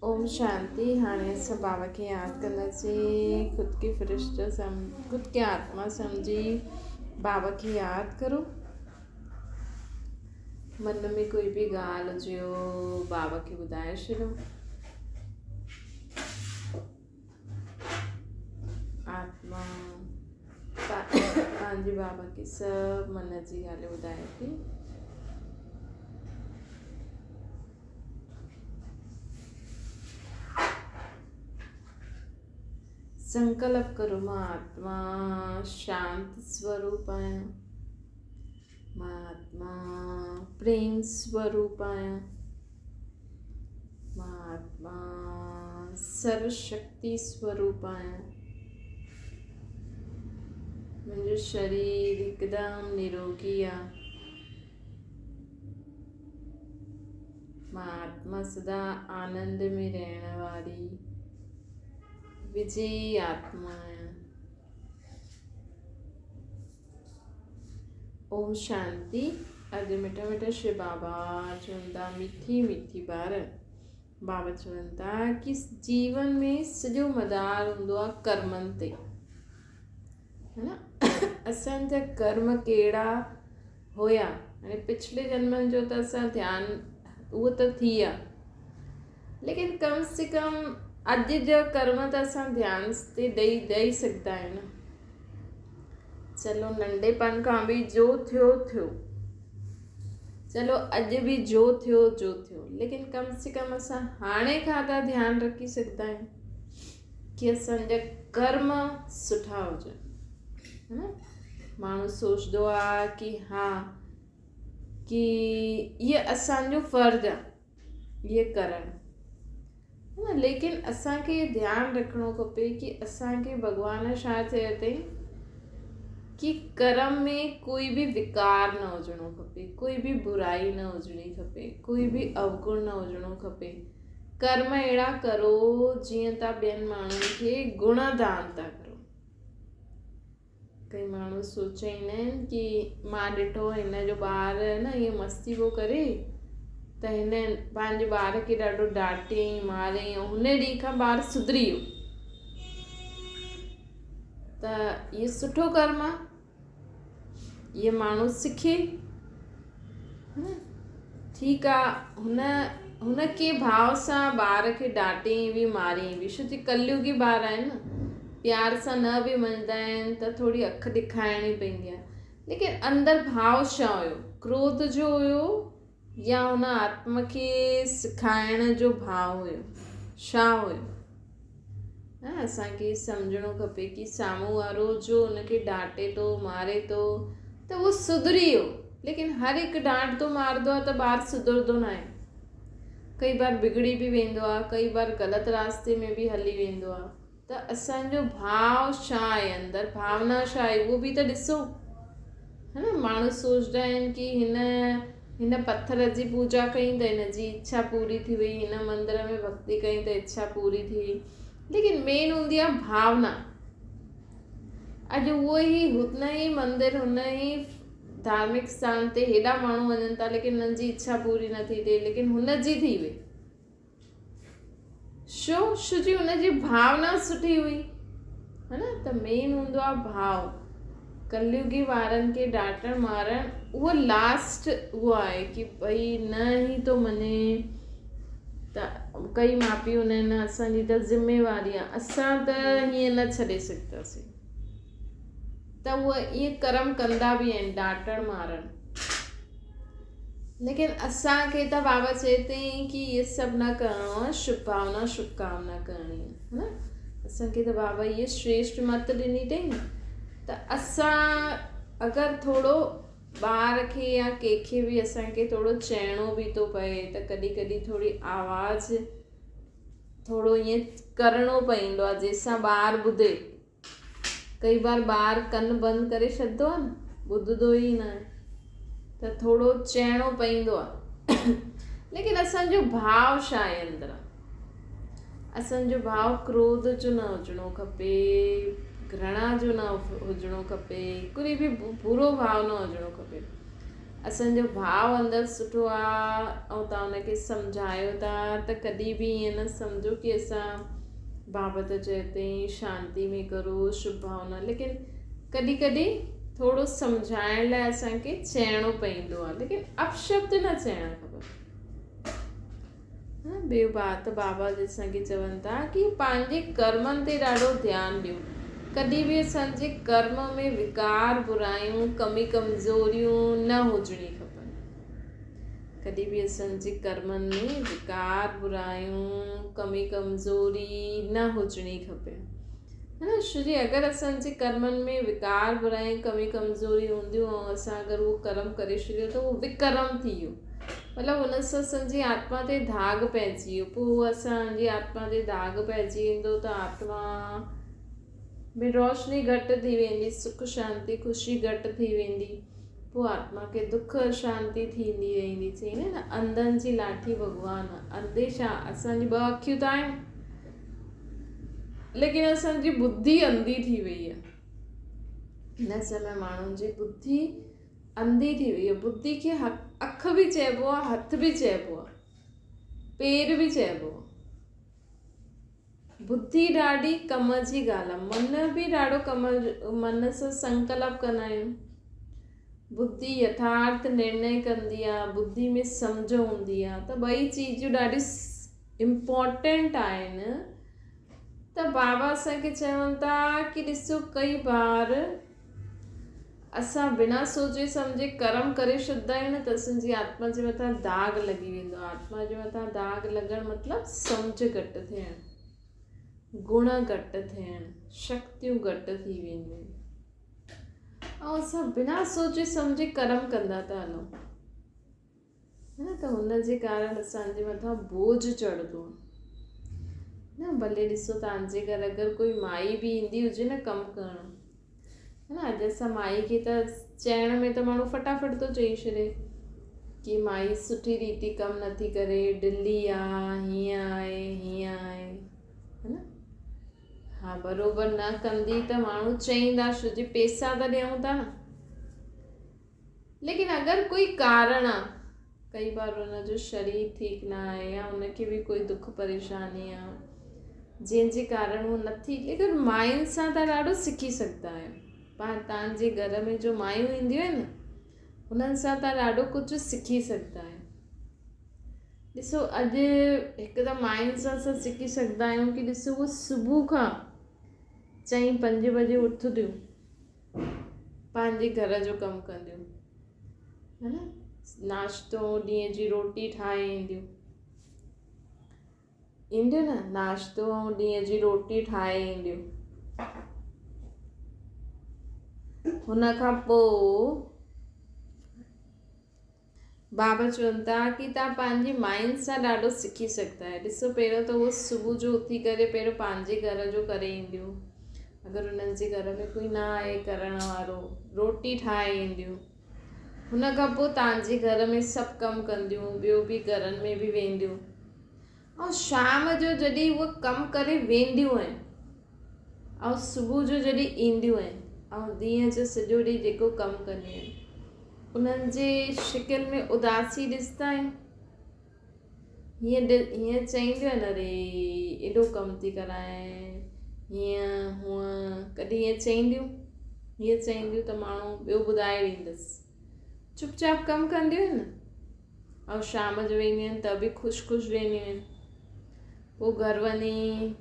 ओम शांति। हाणे असां बाबा खे यादि कंदासीं। ख़ुदि खे फ़रिश्तो ख़ुदि खे आत्मा सम्झी बाबा खे यादि करो। मन में कोई बि ॻाल्हि हुजेव बाबा खे ॿुधाए छॾियो। आत्मा पंहिंजे बाबा खे सभु मन जी ॻाल्हियूं ॿुधाए थी। संकल्प करो, मां आत्मा शांत स्वरूप आहियां, मां आत्मा प्रेम स्वरूप आहियां, मां आत्मा सर्वशक्ति स्वरूप आहियां, मुंहिंजो शरीर हिकदमि निरोगी आहे, मां आत्मा सदा आनंद में रहण वारी विजयी आत्मा आहियां। ओम शांति। अॼु मिठा मिठा शिव बाबा चवनि था, मीठी मीठी ॿार बाबा चवनि था कि जीवन में सॼो मदार हूंदो आहे कर्मनि ते, है न। असांजा कर्म कहिड़ा हुया, हाणे पिछले जन्मनि जो त असां ध्यानु उहो त थी विया, लेकिन कम से कम अॼु जा कर्म त असां ध्यान ते ॾेई सघंदा आहियूं न। चलो नंढेपण खां बि जो थियो, चलो अॼु बि जो थियो, लेकिन कम से कम असां हाणे खां त ध्यानु रखी सघंदा आहियूं कि असांजा कर्म सुठा हुजनि, है न। माण्हू सोचदो आहे कि हा कि इहे असांजो फ़र्ज़ु आहे इहे करणु, है न। लेकिन असांखे ध्यानु रखिणो खपे कि असांखे भॻवान छा चयो अथई कि कर्म में कोई बि विकार न हुजणो खपे, कोई बि बुराई न हुजणी खपे, कोई बि अवगुण न हुजणो खपे। कर्म अहिड़ा करो जीअं तव्हां ॿियनि माण्हुनि खे गुणदान था करो। कई माण्हू सोचींदा आहिनि कि मां ॾिठो हिन जो ॿार न ईअं मस्ती पियो करे त हिन पंहिंजे ॿार खे ॾाढो डांटियईं मारियईं ऐं हुन ॾींहं खां ॿारु सुधरी वियो, त इहो सुठो कर्म आहे, इहे माण्हू सिखे, ठीकु आहे। हुन के भाव सां ॿार खे डांटियईं बि मारियईं बि, छो कि कलयुगी ॿार आहिनि न, प्यार सां न बि मञंदा आहिनि त थोरी अखि ॾेखारणी पवंदी आहे। लेकिन अंदरि भाव छा हुयो, क्रोध जो हुयो या हुन आत्मा खे सिखाइण जो भाव हुयो, छा हुयो। असांखे सम्झणो खपे कि साम्हूं वारो जो हुनखे डांटे थो मारे थो त उहो सुधरी वियो, लेकिन हर हिकु डांटदो मारदो आहे त ॿारु सुधरंदो न आहे। कई बार बिगड़ी बि वेंदो आहे, कई बार ग़लति रास्ते में बि हली वेंदो आहे। त असांजो भाव छा आहे, अंदरि भावना छा आहे, उहो बि त ॾिसो, है न। माण्हू सोचदा आहिनि कि हिन पत्थर जी पूजा कई त हिन जी इच्छा पूरी थी वई, हिन मंदर में भक्ति कई त इच्छा पूरी थी वई, लेकिन मेन हूंदी आहे भावना। अॼु उहो ई हुन ई मंदिर, हुन ई धार्मिक स्थान ते हेॾा माण्हू वञनि था, लेकिन हुननि जी इच्छा पूरी नथी थिए, लेकिन हुन जी थी वई। छो जी हुनजी भावना सुठी हुई, है न। त मेन हूंदो आहे भाव। कलयुगी वारनि खे डांटण मारणु उहो लास्ट उहो आहे कि भई न ई थो मञे त कई माउ पीउ हूंदा आहिनि, असांजी त ज़िम्मेवारी आहे, असां त हीअं न छॾे सघंदासीं, त उहे इहे कर्म कंदा बि आहिनि, डांटण मारणु। लेकिन असांखे त बाबा चए थई कि इहे सभु न करिणो आहे, शुभभावना शुभकामना करणी आहे, है न। असांखे त बाबा इहे श्रेष्ठ मत ॾिनी अथई न। त असां अगरि थोरो ॿार खे या कंहिंखे बि असांखे थोरो चइणो बि थो पए त कॾहिं कॾहिं थोरी आवाज़ थोरो ईअं करिणो पवंदो आहे जंहिंसां ॿारु ॿुधे। कई बार ॿारु कनि बंदि करे छॾंदो आहे न, ॿुधंदो ई न आहे, त थोरो चइणो पवंदो आहे। लेकिन असांजो भाव छा आहे अंदरां, असांजो भाव क्रोध जो न हुजणो खपे, घृणा जो न हुजणो खपे, कोई बि बुरो भाव न हुजणो खपे। असांजो भाव अंदरि सुठो आहे ऐं तव्हां हुनखे सम्झायो था त कॾहिं बि ईअं न सम्झो कि असां बाबा त चए थई शांती में करो शुभ भावना, लेकिन कॾहिं कॾहिं थोरो सम्झाइण लाइ असांखे चइणो पवंदो आहे, लेकिन अपशब्द न चइणु खपे। ॿियो बात बाबा जी असांखे चवनि था कि पंहिंजे कर्मनि ते ॾाढो ध्यानु ॾियो। कॾहिं बि असांजे कर्म में विकार बुरायूं कमी कमज़ोरियूं न हुजणी खपनि। कॾहिं बि असांजे कर्मनि में विकार बुरायूं कमी कमज़ोरी न हुजणी खपे, है न। छोजी अगरि असांजे कर्मनि में विकार बुरायूं कमी कमज़ोरी हूंदियूं ऐं असां अगरि उहो कर्म करे छॾियो त उहो विकर्म थी वियो, मतिलबु हुन सां असांजी आत्मा ते दाग पइजी वियो। पोइ असांजी आत्मा ते दाग पइजी वेंदो त आत्मा में रोशनी घटि थी वेंदी, सुख शांती ख़ुशी घटि थी वेंदी। पोइ आत्मा खे दुख शांती थींदी रहंदी। चई न अंधनि जी लाठी भॻवान आहे। अंधे छा, असांजी 2 अखियूं त आहिनि, लेकिन असांजी बुद्धि अंधी थी वई आहे। हिन समय माण्हुनि जी बुद्धि अंधी थी वई आहे। बुद्धि खे अख बि चइबो आहे, हथ बि चइबो आहे, पेर बि चइबो आहे। बुद्धि ॾाढी कम जी ॻाल्हि आहे। मन बि ॾाढो कम, मन सां संकल्प कंदा आहियूं। बुद्धि यथार्थ निर्णय कंदी आहे, बुद्धि में सम्झ हूंदी आहे। त 2 चीजूं ॾाढी इम्पोर्टेंट आहिनि। त बाबा असांखे चवनि था कि ॾिसो कई बार असां बिना सोचे सम्झे कर्म करे छॾींदा आहियूं न, त असांजी आत्मा जे मथां दाग लॻी वेंदो आहे। आत्मा जे मथां दाग लॻणु मतिलबु सम्झ घटि थियणु, गुण घटि थियणु, शक्तियूं घटि थी वेंदियूं ऐं असां बिना सोचे सम्झे कर्म कंदा था हलूं, है न। त हुनजे कारण असांजे मथां बोझ चढ़ंदो न। भले ॾिसो तव्हांजे घर अगरि कोई माई बि ईंदी हुजे न कमु करणु, है न। अॼु असां माई खे त चइण में त माण्हू फटाफट थो चई छॾे कि माई सुठी रीति कमु नथी करे, ढिली आहे, हीअं आहे हीअं आहे, है न। हा, बराबरि न कंदी त माण्हू चईंदा, छोजी पैसा त ॾियूं था न। लेकिन अगरि कोई कारण आहे, कई बार हुनजो शरीर ठीकु न आहे या हुनखे बि कोई दुख परेशानी आहे जंहिंजे कारण उहो नथी, लेकिन मायुनि सां त ॾाढो सिखी सघंदा आहियो। पाण तव्हांजे घर में जो मायूं ईंदियूं आहिनि न, हुननि सां तव्हां ॾाढो कुझु सिखी सघंदा आहियो। ॾिसो अॼु हिकु त मायुनि सां असां सिखी सघंदा आहियूं कि ॾिसो उहो सुबुह खां 4-5 बजे उथंदियूं, पंहिंजे घर जो कमु कंदियूं, है न। नाश्तो, ॾींहं जी रोटी ठाहे ईंदियूं न, नाश्तो ऐं ॾींहं जी रोटी ठाहे ईंदियूं। हुन खां पोइ बाबा चवनि था कि तव्हां पंहिंजी मायुनि सां ॾाढो सिखी सघंदा आहियो। ॾिसो पहिरियों त उहो सुबुह जो उथी करे पहिरियों पंहिंजे घर जो करे ईंदियूं। अगरि हुननि जे घर में कोई न आहे करण वारो, रोटी ठाहे ईंदियूं। हुन खां पोइ तव्हांजे घर में सभु कमु कंदियूं, ॿियो बि घरनि में बि वेंदियूं ऐं शाम जो जॾहिं उहे कमु करे वेंदियूं आहिनि ऐं सुबुह जो जॾहिं ईंदियूं आहिनि ऐं ॾींहं जो सॼो ॾींहुं जेको कमु कंदियूं आहिनि, उन्हनि जे शिकिल में उदासी ॾिसंदा आहियूं। हीअं चईंदियूं आहिनि, अरे एॾो कमु थी कराए, हीअं हूअं, कॾहिं हीअं चईंदियूं त माण्हू ॿियो ॿुधाए ॾींदसि। चुपचाप कमु कंदियूं आहिनि न ऐं शाम जो वेंदियूं आहिनि त बि ख़ुशि वेंदियूं आहिनि। पोइ घर वञी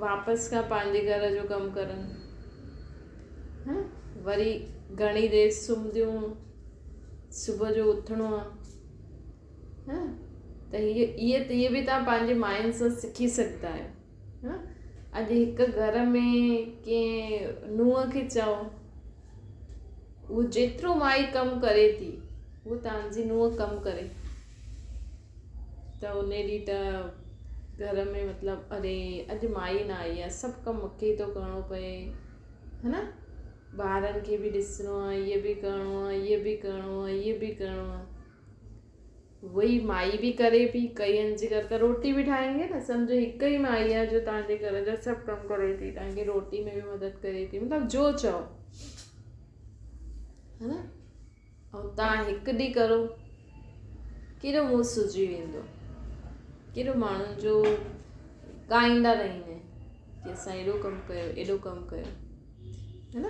वापसि खां पंहिंजे घर जो कमु करनि, है न। वरी घणी देरि सुम्हंदियूं, सुबुह जो उथिणो आहे, है न। त इहे बि तव्हां पंहिंजे मायुनि सां सिखी सघंदा आहियो, है न। अॼु हिकु घर में कंहिं नुंहं खे चओ, उहो जेतिरो माई कमु करे थी उहो तव्हांजी नुंहं कमु करे, त उन ॾींहुं त घर में मतिलबु अरे अॼु माई न आई आहे, सभु कमु मूंखे ई थो करिणो पए, है न। ॿारनि खे बि ॾिसणो आहे, इहे बि करिणो आहे, इहे बि करिणो आहे, इहे बि करिणो आहे। उहोई माई बि करे पई, कईअनि जे घर त रोटी बि ठाहींदी न। सम्झो हिकु ई माई आहे जो तव्हांजे घर जा सभु कमु करे थी, तव्हांखे रोटी में बि मदद करे थी, मतिलबु जो चओ, है न। ऐं तव्हां हिकु ॾींहुं करो, कहिड़ो मुंहुं सुजी वेंदो, कहिड़ो माण्हुनि जो ॻाईंदा रहंदा आहिनि कि असां एॾो कमु कयो, एॾो कमु कयो, है न।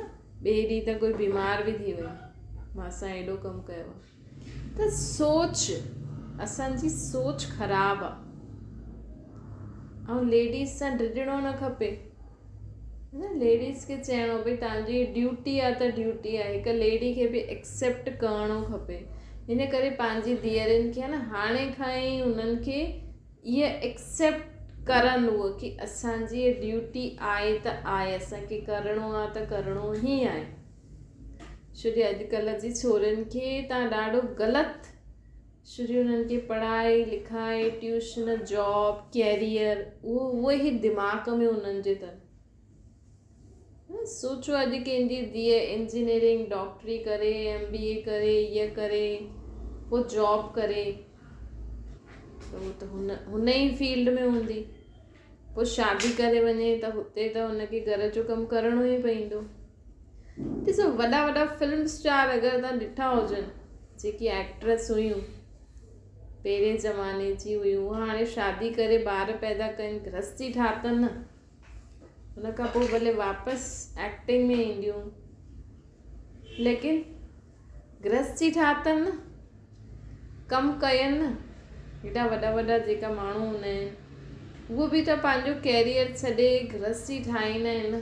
ॿिए ॾींहुं त कोई बीमार बि थी वई, मां असां एॾो कमु कयो आहे। त सोच, असांजी सोच ख़राबु आहे। ऐं लेडीज़ सां डिॼणो न खपे, न। लेडीज़ खे चइणो भई तव्हांजी ड्यूटी आहे त ड्यूटी आहे। हिकु लेडी खे बि एक्सेप्ट करिणो खपे। हिन करे पंहिंजी धीअरुनि खे न हाणे खां ई उन्हनि खे इहा एक्सेप्ट करनि उहो कि असांजी ड्यूटी आहे त आहे, असांखे करिणो आहे त करिणो ई आहे। छो जो अॼुकल्ह जी छोरियुनि खे तव्हां ॾाढो ग़लति, छो जो उन्हनि खे पढ़ाई लिखाई ट्यूशन जॉब कैरियर उहो ई दिमाग़ में उन्हनि जे अथनि। सोचो अॼु कंहिंजी धीअ इंजीनियरिंग डॉक्टरी करे MBA करे इहा करे पोइ जॉब करे त उहो त हुन ई फील्ड में हूंदी, पोइ शादी करे वञे त हुते त हुनखे घर जो कमु करिणो ई पवंदो। ॾिसो वॾा वॾा फिल्म स्टार अगरि तव्हां ॾिठा हुजनि, जेकी एक्ट्रेस हुयूं पहिरें ज़माने जी हुयूं, हाणे शादी करे ॿार पैदा कनि गृहस्थी ठातनि न, हुन खां पोइ भले वापसि एक्टिंग में ईंदियूं, लेकिन गृहस्थी ठातनि न, कमु कयनि न। हेॾा वॾा वॾा जेका माण्हू हूंदा आहिनि उहो बि त पंहिंजो कैरियर छॾे गृहस्थी ठाहींदा आहिनि न।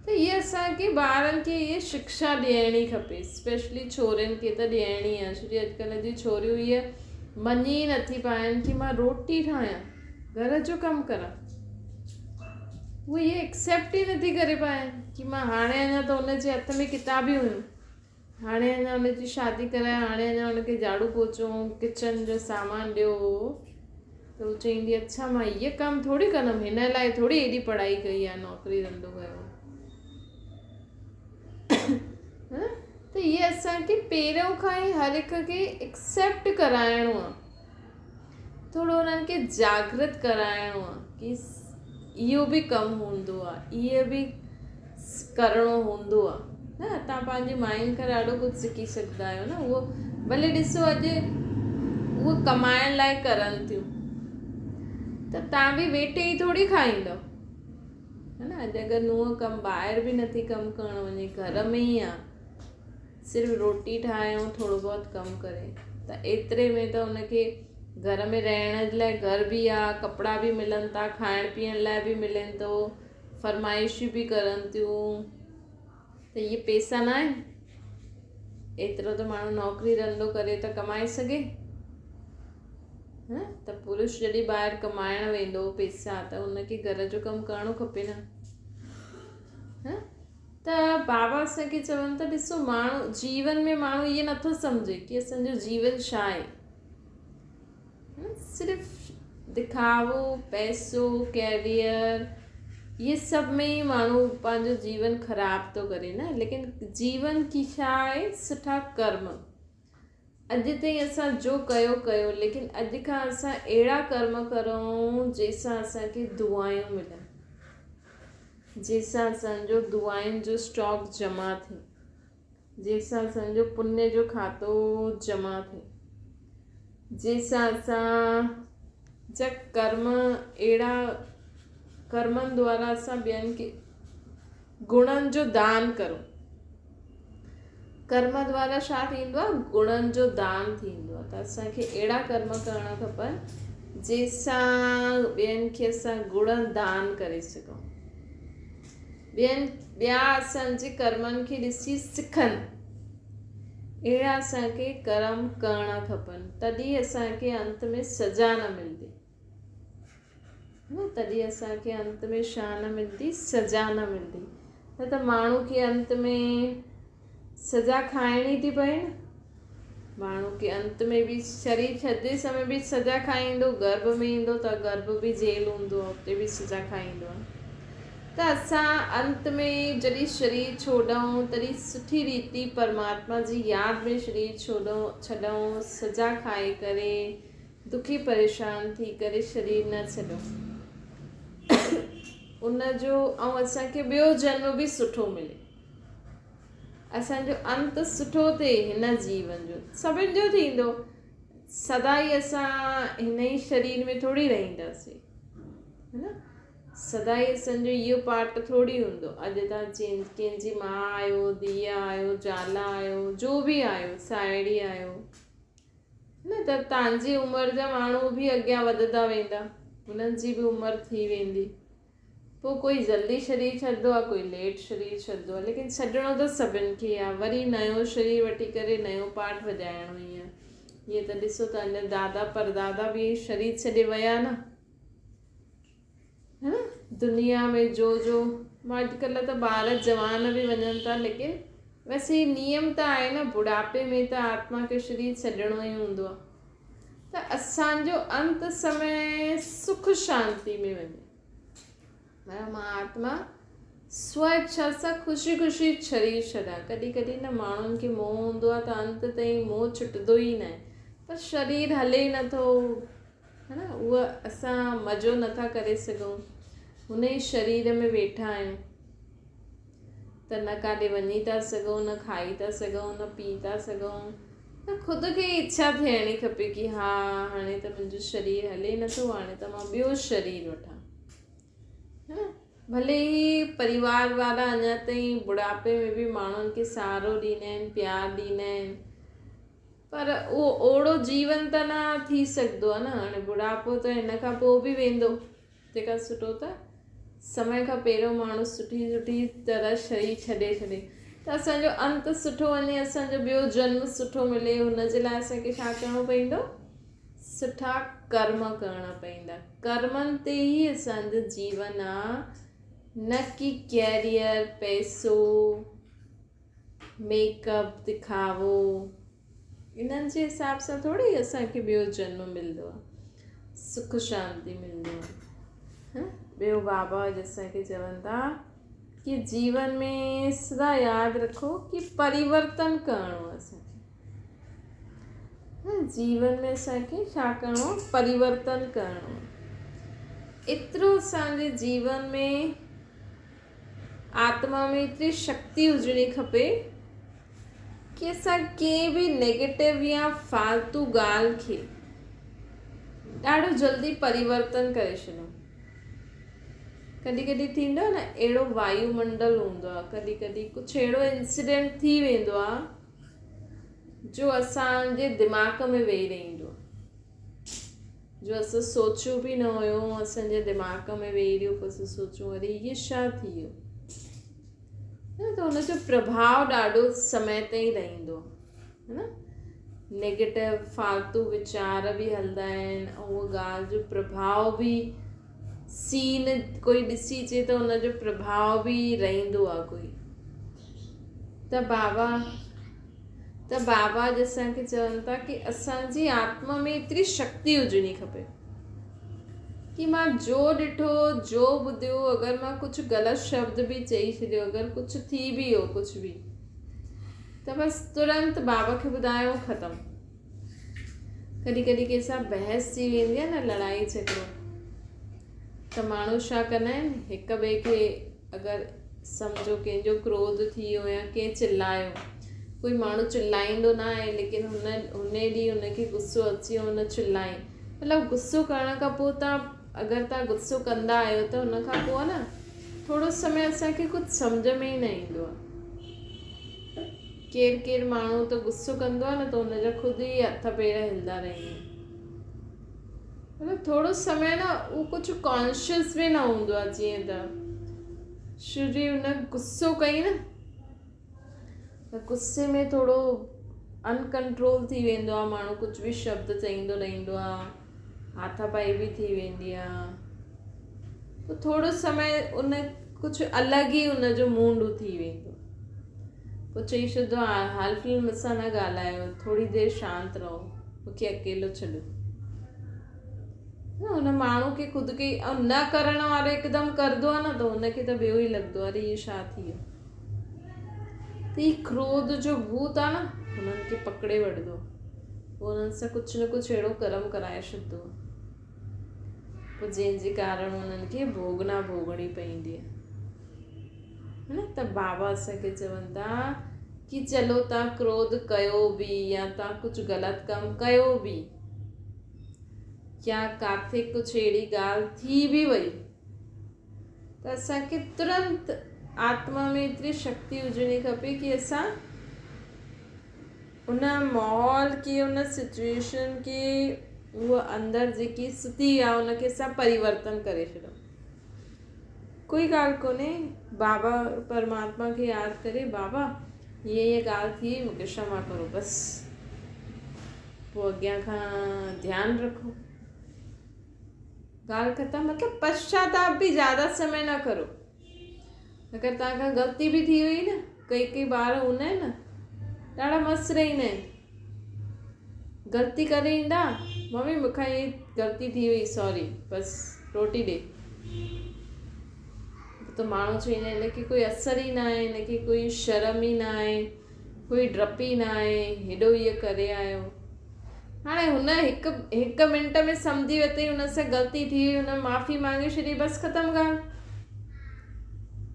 त इहा असांखे ॿारनि खे इहा शिक्षा ॾियणी खपे, स्पेशली छोरियुनि खे त ॾियणी आहे। छो जो अॼुकल्ह जी छोरियूं इहा मञी नथी पाइनि कि मां रोटी ठाहियां, घर जो कमु कयां। उहे इहे एक्सेप्ट ई नथी करे पाइनि कि मां हाणे अञा त हुनजे हथ में किताबियूं हुयूं, हाणे अञा हुनजी शादी कराए, हाणे अञा हुनखे झाड़ू पोछो किचन जो सामान ॾियो, त हू चवंदी अच्छा मां इहे कमु थोरी कंदमि, हिन लाइ थोरी एॾी पढ़ाई कई आहे, नौकिरी धंधो कयो। त इहे असांखे पहिरियों खां ई हर हिक खे एक्सेप्ट कराइणो आहे, थोरो हुननि खे जागृत कराइणो आहे कि इहो बि कमु हूंदो आहे, इहो बि करिणो हूंदो आहे। न तव्हां पंहिंजी मायुनि खां ॾाढो कुझु सिखी सघंदा आहियो न। उहो भले ॾिसो अॼु उहो कमाइण लाइ करनि थियूं त तव्हां बि वेठे ई थोरी खाईंदव, है न। अॼु अगरि नुंहुं कमु ॿाहिरि बि नथी कमु करणु वञे, घर में ई आहे, सिर्फ़ु रोटी ठाहे ऐं थोरो बहुत कमु करे, त एतिरे में त उनखे घर में रहण जे लाइ घर बि आहे, कपिड़ा बि मिलनि था, खाइण पीअण लाइ बि मिलनि थो, फरमाइशूं बि करनि थियूं, त इहे पैसा न आहिनि? एतिरो त माण्हू नौकिरी धंधो करे त कमाए सघे। त पुरुष जॾहिं ॿाहिरि कमाइण वेंदो पैसा, त हुनखे घर जो कमु करिणो खपे न। त बाबा असांखे चवनि था, ॾिसो माण्हू जीवन में माण्हू इहे नथो सम्झे कि असांजो जीवन छा आहे। सिर्फ़ु दिखावो, पैसो, कैरियर, इहे सभ में ई माण्हू पंहिंजो जीवन ख़राब थो करे न। लेकिन जीवन की छा आहे? सुठा कर्म। अॼु ताईं असां जो कयो कयो, लेकिन अॼु खां असां अहिड़ा कर्म करूं जंहिंसां असांखे दुआयूं मिलनि, जंहिंसां असांजो दुआयुनि जो स्टॉक जमा थिए, जंहिंसां असांजो पुण्य जो खातो जमा थिए, जंहिंसां असांजा कर्म अहिड़ा कर्मनि द्वारा असां ॿियनि खे गुणनि जो दान करूं। कर्म द्वारा छा थींदो आहे? गुणनि जो दान थींदो आहे। त असांखे अहिड़ा कर्म करणा खपनि जंहिंसां ॿियनि खे असां गुण दान करे सघूं, ॿिया असांजे कर्मनि खे ॾिसी सिखनि। अहिड़ा असांखे कर्म करणा खपनि, तॾहिं असांखे अंत में सज़ा न मिलंदी। तॾहिं असांखे अंत में छा न मिलंदी? सज़ा न मिलंदी। न त माण्हू खे अंत में सज़ा खाइणी थी पए न। माण्हू खे अंत में बि शरीर छॾे समय बि सज़ा खाईंदो, गर्भ में ईंदो त गर्भ बि जेल हूंदो आहे, उते बि सज़ा खाईंदो आहे। त असां अंत में जॾहिं शरीर छोड़ूं तॾहिं सुठी रीति परमात्मा जी यादि में शरीर छॾूं, सज़ा खाई करे दुखी परेशान थी करे शरीर न छॾूं। उनजो ऐं असांखे ॿियो जन्म बि सुठो मिले। असांजो अंत सुठो थिए हिन जीवन जो, सभिनि जो थींदो। सदाई असां हिन ई शरीर में थोरी रहंदासीं, है न। सदाई असांजो इहो पार्ट थोरी हूंदो। अॼु तव्हां कंहिंजी माउ आहियो, धीउ आहियो, ज़ाल आहियो, जो बि आहियो, साहेड़ी आहियो, न त तव्हांजी उमिरि जा माण्हू बि अॻियां वधंदा वेंदा, हुननि जी बि उमिरि थी वेंदी। पोइ कोई जल्दी शरीर छॾंदो आहे, कोई लेट शरीर छॾंदो आहे, लेकिन छॾिणो त सभिनि खे आहे। वरी नयो शरीर वठी करे नयो पाठ वॼाइणो ई आहे। ईअं त ॾिसो त अञा दादा परदादा बि शरीर छॾे विया न, है न। दुनिया में जो अॼुकल्ह त ॿार जवान बि वञनि था, लेकिन वैसे नियम त आहे न, बुढ़ापे में त आत्मा खे शरीर छॾिणो ई हूंदो आहे। त असांजो अंत समय सुख शांति में वञे, मां आत्मा स्वेच्छा सां ख़ुशी ख़ुशी शरीर छॾा। कॾहिं कॾहिं न माण्हुनि खे मोह हूंदो आहे त अंत ताईं मोह छुटंदो ई न आहे, पर शरीर हले ई नथो, है न। उहा असां मज़ो नथा करे सघूं, हुन ई शरीर में वेठा आहियूं, त न काॾे वञी था सघूं, न खाई था सघूं, न पी था सघूं। त ख़ुदि खे इच्छा थियणी खपे कि हा हाणे त मुंहिंजो शरीर हले नथो, हाणे त मां ॿियो शरीर वठां, है न। भले ई परिवार वारा अञा ताईं बुढ़ापे में बि माण्हुनि खे सहारो ॾींदा आहिनि, प्यारु ॾींदा आहिनि, पर उहो ओड़ो जीवन त न थी सघंदो आहे न। हाणे बुढ़ापो त हिन खां पोइ बि वेंदो, तंहिंखां सुठो त समय खां पहिरियों माण्हू सुठी तरह शरीर छॾे त असांजो अंत सुठो वञे, असांजो ॿियो जन्म सुठो मिले। हुन जे लाइ असांखे छा करिणो पवंदो? सुठा कर्म करणा पवंदा। कर्मनि ते ई असांजो जीवन आहे, न कि कैरियर, पैसो, मेकअप, दिखावो। इन्हनि जे हिसाब सां थोरी असांखे ॿियो जन्म मिलंदो आहे, सुख शांति मिलंदो आहे। ॿियो बाबा असांखे चवनि था कि जीवन में सदा यादि रखो कि परिवर्तन करिणो आहे असांखे। जीवन में असांखे छा करिणो? परिवर्तन करिणो आहे। एतिरो असांजे जीवन में आत्मा में एतिरी शक्ति हुजणी खपे कि असां कंहिं बि नेगेटिव या फालतू ॻाल्हि खे ॾाढो जल्दी परिवर्तन करे छॾूं। कॾहिं कॾहिं थींदो आहे न, अहिड़ो वायुमंडल हूंदो आहे, कॾहिं कॾहिं कुझु अहिड़ो इंसिडेंट थी वेंदो आहे जो असांजे दिमाग़ में वेही रहंदो आहे, जो असां सोचियो बि न हुयो, असांजे दिमाग़ में वेही रहियो, पोइ असां सोचूं अरे इहे छा थी वियो, त हुनजो प्रभाव ॾाढो समय ताईं रहंदो, है न। नेगेटिव फालतू वीचार बि हलंदा आहिनि, ऐं उहा ॻाल्हि जो प्रभाव बि, सीन कोई ॾिसी अचे त हुनजो प्रभाव बि रहंदो आहे कोई। त बाबा असांखे चवनि था कि असांजी आत्मा में एतिरी शक्ति हुजणी खपे कि मां जो ॾिठो, जो ॿुधियो, अगरि मां कुझु ग़लति शब्द बि चई छॾियो, अगरि कुझु थी बि वियो कुझु बि, त बसि तुरंत बाबा खे ॿुधायो, ख़तमु। कॾहिं कॾहिं कंहिंसां बहस थी वेंदी आहे न, लड़ाई झगड़ो, त माण्हू छा कंदा आहिनि, हिक ॿिए खे अगरि सम्झो कंहिंजो क्रोध थी वियो या कंहिं चिल्लायो, कोई माण्हू चिल्लाईंदो न आहे, लेकिन हुन ॾींहुं हुनखे गुस्सो अची वियो, हुन चिल्लाई, मतिलबु गुस्सो करण खां पोइ अगरि तव्हां गुस्सो कंदा आहियो त हुन खां पोइ न थोरो समय असांखे कुझु सम्झ में ई न ईंदो आहे। केरु माण्हू त गुस्सो कंदो आहे न, त हुनजा ख़ुदि ई हथ पेर हिलंदा रहंदा आहिनि, मतिलबु थोरो समय न उहो कुझु कॉन्शियस बि न हूंदो आहे। जीअं त शुरू हुन गुस्सो कई न, त गुस्से में थोरो अनकंट्रोल थी वेंदो आहे, माण्हू कुझु बि शब्द चईंदो रहंदो आहे, हाथापाई बि थी वेंदी आहे, पोइ थोरो समय उन कुझु अलॻि ई हुनजो मूड थी वेंदो, पोइ चई छॾंदो आहे हाल फ़िल्म मूंसां न ॻाल्हायो, थोरी देरि शांति रहो, मूंखे अकेलो छॾो। हुन माण्हू खे ख़ुदि खे, ऐं न करण वारो हिकदमि करंदो आहे न, त हुनखे त ॿियो ई लॻंदो आहे अरे इहो छा थी वियो। त हीउ क्रोध जो भूत आहे न, हुननि खे पकड़े वठंदो, पोइ हुननि सां कुझु न कुझु अहिड़ो कर्म कराए छॾंदो, पोइ जंहिंजे कारण हुननि खे भोगना भोगणी पवंदी आहे, है न। त बाबा असांखे चवनि था कि चलो तव्हां क्रोध कयो बि या तव्हां कुझु ग़लति कमु कयो बि या किथे कुझु अहिड़ी ॻाल्हि थी बि वई त असांखे तुरंत आत्मा में एतिरी शक्ति हुजणी खपे कि असां उन माहौल खे उन सिचुएशन खे उहा अंदरि जेकी स्थिति आहे उनखे असां परिवर्तन करे छॾूं। कोई ॻाल्हि कोन्हे, बाबा परमात्मा खे यादि करे, बाबा ये ॻाल्हि थी, मूंखे क्षमा करो, बसि पोइ अॻियां खां ध्यानु रखो, ॻाल्हि ख़तमु। मतिलबु पश्चाताप बि ज़्यादा समय न करो। अगरि तव्हांखां ग़लती बि थी वई न, कई ॿार हूंदा आहिनि न ॾाढा मस्तु रहंदा आहिनि, ग़लती करे ईंदा, मम्मी मूंखां ये ग़लती थी वई, सॉरी, बसि रोटी ॾे। त माण्हू चवंदा आहिनि हिनखे कोई असर ई न आहे, हिनखे कोई शर्म ई न आहे, कोई डपु ई न आहे, हेॾो ईअं करे आयो। हाणे हुन हिकु मिंट में सम्झी वरितई हुन सां ग़लती थी वई, हुन माफ़ी मांगे छॾी, बसि ख़तमु ॻाल्हि।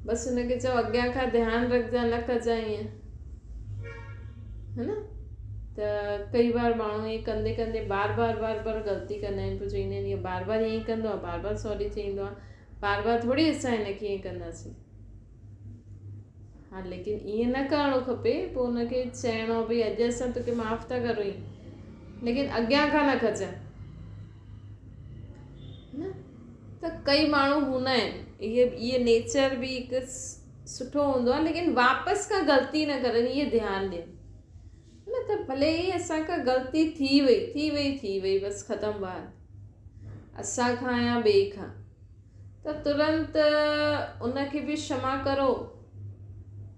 बसि हुनखे चओ अॻियां खां ध्यानु रखजांइ, न कजांइ ईअं, है न। त कई बार माण्हू ईअं कंदे कंदे बार बार ग़लती कंदा आहिनि, पोइ चवंदा आहिनि ईअं बार बार ईअं ई कंदो आहे, बार बार सॉरी चवंदो आहे, बार बार थोरी असां हिनखे ईअं कंदासीं। हा, लेकिन ईअं न करिणो खपे। पोइ हुनखे चइणो भई अॼु असां तोखे माफ़ु था करूं, लेकिन अॻियां खां न कजांइ, न। त कई माण्हू हूंदा आहिनि, इहे नेचर बि हिकु सुठो हूंदो आहे, लेकिन वापसि खां ग़लती न करनि, इहे ध्यानु ॾियनि, न। त भले ई असांखां ग़लती थी वई, बसि ख़तमु बात, असांखां या ॿिए खां, त तुरंत उनखे बि क्षमा करो,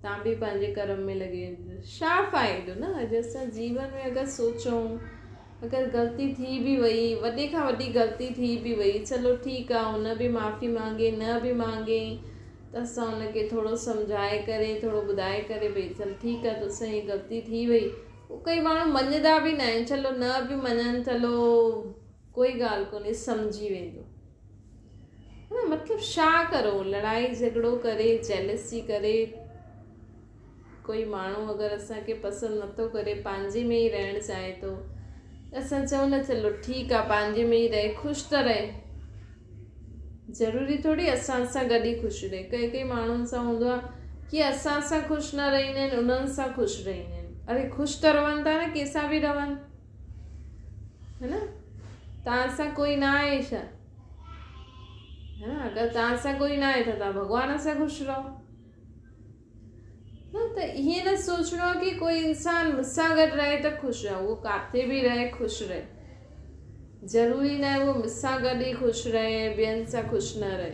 तव्हां बि पंहिंजे कर्म में लॻी वञिजो। छा फ़ाइदो, न। अॼु असां जीवन में अगरि सोचूं, अगरि ग़लती थी बि वई, वॾे खां वॾी ग़लती थी बि वई, चलो ठीकु आहे, हुन बि माफ़ी मांगे न बि मांगे, त असां हुनखे थोरो सम्झाए करे, थोरो ॿुधाए करे, भई चल ठीकु आहे, तोसां हीअ ग़लती थी वई। कई माण्हू मञदा बि न आहिनि, चलो न बि मञनि, चलो कोई ॻाल्हि कोन्हे, सम्झी वेंदो, न। मतिलबु छा करो, लड़ाई झगड़ो करे, जेलसी करे। कोई माण्हू अगरि असांखे पसंदि नथो करे, पंहिंजे में ई रहणु चाहे थो, असां चऊं न चलो ठीकु आहे, पंहिंजे में ई रहे, ख़ुशि त रहे, ज़रूरी थोरी असां सां गॾु ई ख़ुशि रहे। कई माण्हुनि सां हूंदो आहे कि असां सां ख़ुशि न रहंदा आहिनि, उन्हनि सां ख़ुशि रहंदा आहिनि। अरे ख़ुशि त रहनि था न, कंहिंसां बि रहनि, है न। तव्हां सां कोई न आहे छा, है न। अगरि तव्हां सां कोई न आहे त तव्हां भॻवान सां ख़ुशि रहो, न। त ईअं न सोचणो आहे कि कोई इंसान मूंसां गॾु रहे त ख़ुशि आहे, उहो किथे बि रहे ख़ुशि रहे, ज़रूरी न आहे उहो मूंसां गॾु ई ख़ुशि रहे, ॿियनि सां ख़ुशि न रहे।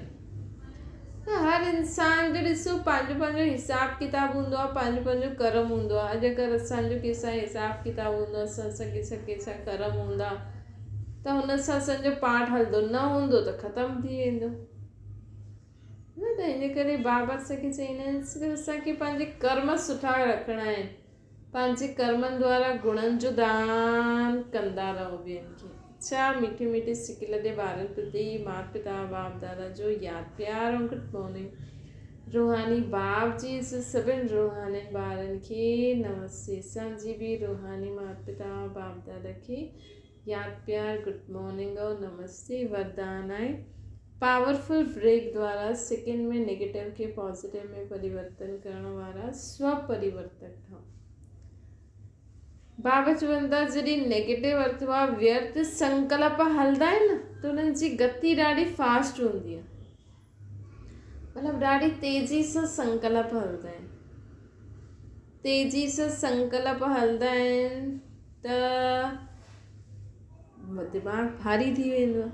त हर इंसान जो ॾिसो पंहिंजो हिसाबु किताबु हूंदो आहे, पंहिंजो कर्म हूंदो आहे। अॼु अगरि असांजो कंहिंसां हिसाबु किताबु हूंदो, असां कंहिंसां कर्म हूंदा, त हुन सां असांजो पाठ हलंदो, न हूंदो त ख़तमु थी वेंदो, न। त हिन करे बाबा असांखे चवंदा आहिनि, सिर्फ़ु असांखे पंहिंजे कर्म सुठा रखिणा आहिनि, पंहिंजे कर्मनि द्वारा गुणनि जो दान कंदा रहो ॿियनि खे। छा मीठी मीठी सिक लदे ॿारनि प्रति माता पिता बाप दादा जो यादि प्यार ऐं गुड मॉर्निंग। रूहानी बाप जी सभिनि रूहानी ॿारनि खे नमस्ते। असांजी बि रूहानी माता पिता बाप दादा खे यादि प्यार गुड मॉर्निंग और नमस्ते। वरदान आहे पावरफुल ब्रेक द्वारा सेकेंड में नेगेटिव खे पॉजिटिव में परिवर्तन करण वारा स्वपरिवर्तक ठहो। बाबा चवनि था जॾहिं नेगेटिव अथवा व्यर्थ संकल्प हलंदा आहिनि न, त उन्हनि जी गति ॾाढी फास्ट हूंदी आहे, मतिलबु ॾाढी तेज़ी सां संकल्प हलंदा आहिनि, तेज़ी सां संकल्प हलंदा आहिनि त दिमाग़ भारी थी वेंदो आहे।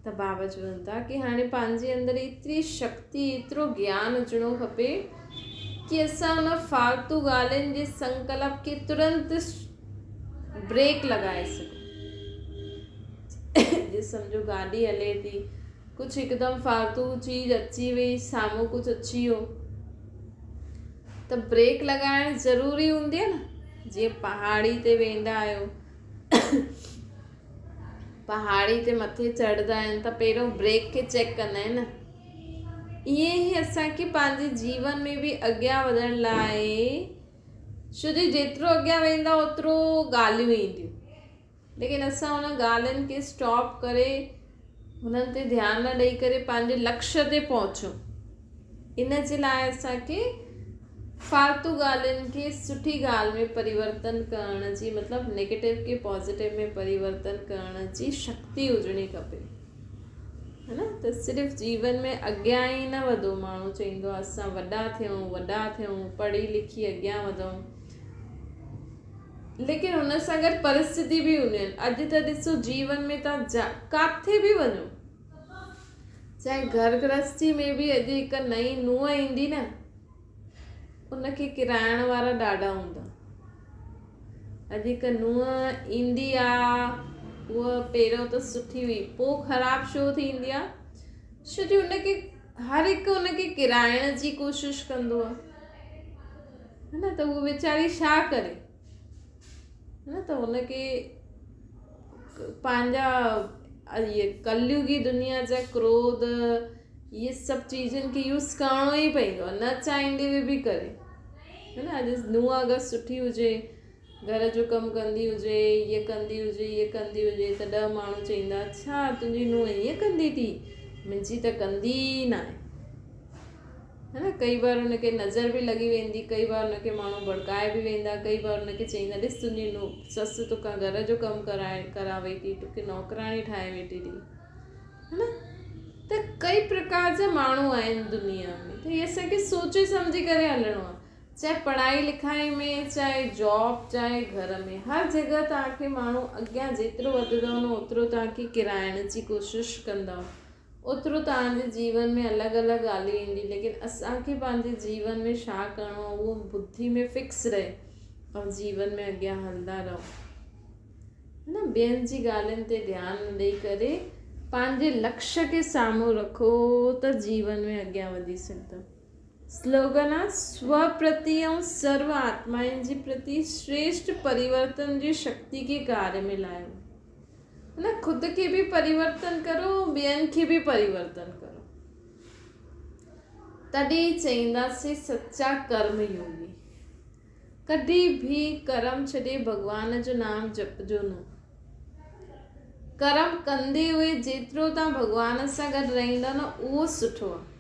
त बाबा चवनि था कि हाणे पंहिंजे अंदरि एतिरी शक्ति, एतिरो ज्ञान अचिणो खपे कि असां हुन फालतू ॻाल्हियुनि जे संकल्प खे तुरंत ब्रेक लॻाए सघूं। जे सम्झो गाॾी हले थी, कुझु हिकदमि फालतू चीज़ अची वई, साम्हूं कुझु अची वियो, त ब्रेक लॻाइण ज़रूरी हूंदी आहे न। जीअं पहाड़ी ते वेंदा आहियो, पहाड़ी ते मथे चढ़ंदा आहिनि त पहिरियों ब्रेक खे चेक कंदा आहिनि न। ईअं ई असांखे पंहिंजे जीवन में बि अॻियां वधण लाइ छोजी जेतिरो अॻियां वेंदा ओतिरो ॻाल्हियूं ईंदियूं, लेकिन असां हुन ॻाल्हियुनि खे स्टॉप करे हुननि ते ध्यानु न ॾेई करे पंहिंजे लक्ष्य ते पहुचूं। इन जे लाइ असांखे फालतू ॻाल्हियुनि खे सुठी ॻाल्हि में परिवर्तन करण जी, मतिलबु नेगेटिव खे पॉज़िटिव में परिवर्तन करण जी शक्ति हुजणी खपे, है न। त सिर्फ़ु जीवन में अॻियां ई न वधो, माण्हू चवंदो आहे असां वॾा थियूं पढ़ी लिखी अॻियां वधूं, लेकिन हुन सां गॾु परिस्थिति बि हूंदियूं आहिनि। अॼु त ॾिसो जीवन में तव्हां किथे बि वञो, चाहे घर गृहस्थी में बि अॼु हिकु नई नुंहुं ईंदी न, उनखे किराइण वारा ॾाढा हूंदा। अॼु हिकु नुंहुं ईंदी आहे, उहा पहिरियों त सुठी हुई, पोइ ख़राबु छो थींदी आहे? छो जो हुनखे हर हिकु हुनखे किराइण जी कोशिशि कंदो आहे, है न। त उहा वीचारी छा करे, है न। त हुनखे पंहिंजा ये कलयुगी दुनिया जा क्रोध, ये सभु चीज़ुनि खे यूज़ करिणो ई पवंदो आहे, न चाहींदे हुए बि करे, है न। अॼु नुंहुं अगरि सुठी हुजे, घर जो कमु कंदी हुजे, ईअं कंदी हुजे त 10 माण्हू चवंदा अच्छा तुंहिंजी नुंहुं ईअं कंदी थी, मुंहिंजी त कंदी ई न आहे, है न। कई बार हुनखे नज़र बि लॻी वेंदी, कई बार हुनखे माण्हू भड़काए बि वेंदा, कई बार हुनखे चवंदा ॾिस तुंहिंजी नुंहुं ससु तोखां घर जो कमु करा वेठी, तोखे नौकराणी ठाहे वेठी थी, है न। त कई प्रकार जा माण्हू आहिनि दुनिया में, त इहे असांखे सोचे सम्झी करे हलणो आहे। चाहे पढ़ाई लिखाई में, चाहे जॉब, चाहे घर में, हर जॻह तव्हांखे माण्हू अॻियां जेतिरो वधंदव न ओतिरो तव्हांखे किराइण जी कोशिशि कंदव, ओतिरो तव्हांजे जीवन में अलॻि अलॻि ॻाल्हियूं ईंदियूं। लेकिन असांखे पंहिंजे जीवन में छा करिणो आहे उहो बुद्धि में फिक्स रहे ऐं जीवन में अॻियां हलंदा रहो, है न। ॿियनि जी ॻाल्हियुनि ते ध्यानु न ॾेई करे पंहिंजे लक्ष्य खे साम्हूं रखो त जीवन में अॻियां वधी सघंदव। स्लोगन आहे स्व प्रति ऐं सर्व आत्माउनि जे प्रति श्रेष्ठ परिवर्तन जी शक्ति खे कार्य में लायो, है न। खुद खे बि परिवर्तन करो, ॿियनि खे बि परिवर्तन करो, तॾहिं चईंदासीं सच्चा कर्म योगी। कॾहिं बि कर्म छॾे भॻवान जो नाम जपजो न। कर्म कंदे हुए जेतिरो तव्हां भॻवान सां गॾु रहंदा न उहो सुठो आहे,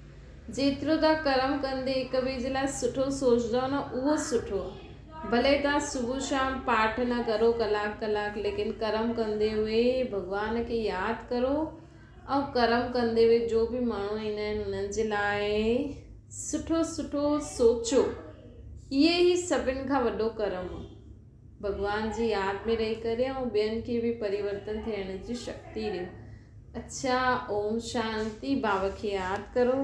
जेतिरो तव्हां कर्म कंदे हिक ॿिए जे लाइ सुठो सोचंदव न उहो सुठो आहे। भले तव्हां सुबुह शाम पाठ न करो कलाक, लेकिन कर्म कंदे हुए भॻवान खे यादि करो ऐं कर्म कंदे हुए जो बि माण्हू ईंदा आहिनि उन्हनि जे लाइ सुठो सोचो। इहे ई सभिनि खां वॾो कर्म आहे, भॻवान जी यादि में रही करे ऐं ॿियनि खे बि परिवर्तन थियण जी शक्ति ॾियो। अच्छा, ओम शांति। बाबा खे यादि करो।